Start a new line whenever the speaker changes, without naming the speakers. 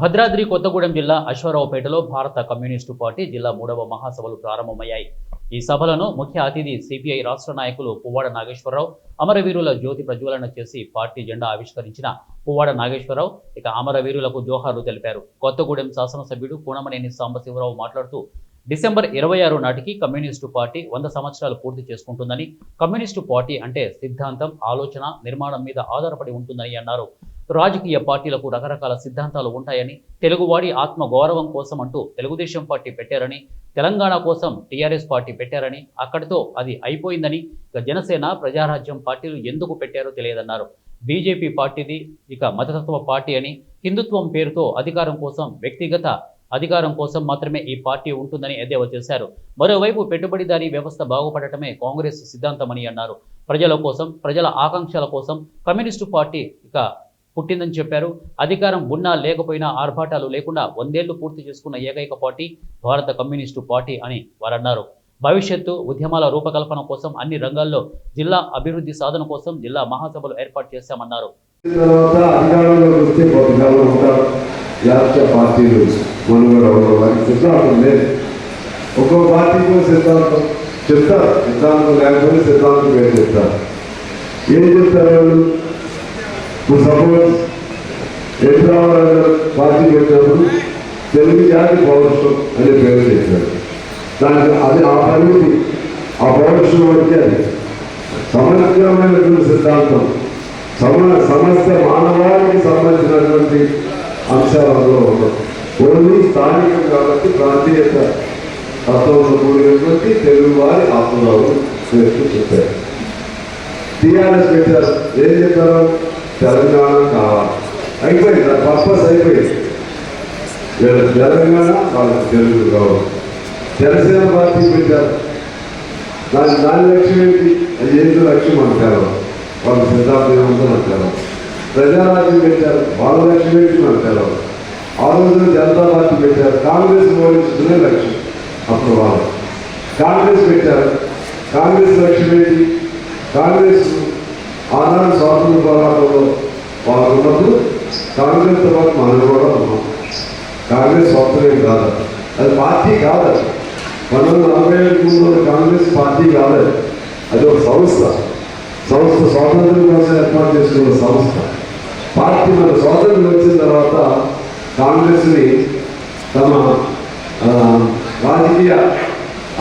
భద్రాద్రి కొత్తగూడెం జిల్లా అశ్వారావుపేటలో భారత communist party జిల్లా 3వ మహాసభలు ప్రారంభమయ్యాయి. ఈ సభలను ముఖ్య అతిథి సిపిఐ రాష్ట్ర నాయకులు పువ్వాడ నాగేశ్వరరావు అమరవీరుల జ్యోతి ప్రజ్వలన చేసి పార్టీ జెండా ఆవిష్కరించిన పువ్వాడ నాగేశ్వరరావు అమరవీరులకు జోహార్లు తెలిపారు. కొత్తగూడెం శాసనసభ్యుడు కూనమనేని సాంబశివరావు మాట్లాడుతూ డిసెంబర్ 26 నాటికి కమ్యూనిస్టు పార్టీ 100 సంవత్సరాలు పూర్తి చేసుకుంటుందని, కమ్యూనిస్టు పార్టీ అంటే సిద్ధాంతం, ఆలోచన, నిర్మాణం మీద ఆధారపడి ఉంటుందని అన్నారు. రాజకీయ పార్టీలకు రకరకాల సిద్ధాంతాలు ఉంటాయని, తెలుగువాడి ఆత్మ గౌరవం కోసం అంటూ తెలుగుదేశం పార్టీ పెట్టారని, తెలంగాణ కోసం టీఆర్ఎస్ పార్టీ పెట్టారని, అక్కడితో అది అయిపోయిందని, జనసేన, ప్రజారాజ్యం పార్టీలు ఎందుకు పెట్టారో తెలియదన్నారు. బీజేపీ పార్టీది మతతత్వ పార్టీ అని, హిందుత్వం పేరుతో అధికారం కోసం, వ్యక్తిగత అధికారం కోసం మాత్రమే ఈ పార్టీ ఉంటుందని ఎద్దేవా చేశారు. మరోవైపు పెట్టుబడిదారీ వ్యవస్థ బాగుపడటమే కాంగ్రెస్ సిద్ధాంతమని అన్నారు. ప్రజల కోసం, ప్రజల ఆకాంక్షల కోసం కమ్యూనిస్టు పార్టీ పుట్టిందని చెప్పారు. అధికారం ఉన్నా లేకపోయినా ఆర్భాటాలు లేకుండా 100 ఏళ్లు పూర్తి చేసుకున్న ఏకైక పార్టీ భారత కమ్యూనిస్టు పార్టీ అని వారన్నారు. భవిష్యత్తు ఉద్యమాల రూపకల్పన కోసం అన్ని రంగాల్లో జిల్లా అభివృద్ధి సాధన కోసం జిల్లా మహాసభలు ఏర్పాటు చేశామన్నారు.
ఒక్కో పార్టీకి సిద్ధాంతం చెప్తారు, సిద్ధాంతం లేకపోతే సిద్ధాంతం పేరు చెప్తారు. ఏం చెప్తారు వాళ్ళు? ఇప్పుడు సపోజ్ పార్టీ పెట్టినప్పుడు తెలుగు జాతి పౌరుషం అనే పేరు చెప్పారు. దానికి అది ఆ పరిమితి, ఆ పౌరుషం అంటే అది సమగ్రమైనటువంటి సిద్ధాంతం, సమస్త మానవాళికి సంబంధించినటువంటి అంశాలలో ఓన్లీ స్థానికం కాబట్టి ప్రాంతీయత తత్వంలో కూడినటువంటి తెలుగువారి ఆత్మరావు చెప్పారు. టీఆర్ఎస్ పెట్టారు. ఏం చెప్పారు? తెలంగాణ కావాలి. అయిపోయింది, ఆ పర్పస్ అయిపోయింది. తెలంగాణ వాళ్ళకి తెలుగు కావాలి. జనసేన పార్టీ పెట్టారు. దాని లక్ష్యం ఏంటి? అది ఏంటో లక్ష్యం అంటారు. వాళ్ళ సిద్ధాంతం ఏముందో అంటారు. ప్రజారాజ్యం పెట్టారు. వాళ్ళ లక్ష్యం ఏంటి అంటారు. ఆ రోజున జనతా పార్టీ పెట్టారు. కాంగ్రెస్ ఓడించుకునే లక్ష్యం అప్పుడు వాళ్ళు కాంగ్రెస్ పెట్టారు. కాంగ్రెస్ లక్ష్యం ఏంటి? కాంగ్రెస్ ఆనాడు స్వాతంత్ర పోరాటంలో వాళ్ళు ఉన్నప్పుడు కాంగ్రెస్తో పాటు మనం కూడా ఉన్నాం. కాంగ్రెస్ స్వతంత్రం కాదు, అది పార్టీ కాదు. 1947 కాంగ్రెస్ పార్టీ కాదు, అది ఒక సంస్థ. స్వాతంత్రం కోసం ఏర్పాటు చేసుకున్న సంస్థ. పార్టీ మన స్వాతంత్రం వచ్చిన తర్వాత కాంగ్రెస్ని తమ రాజకీయ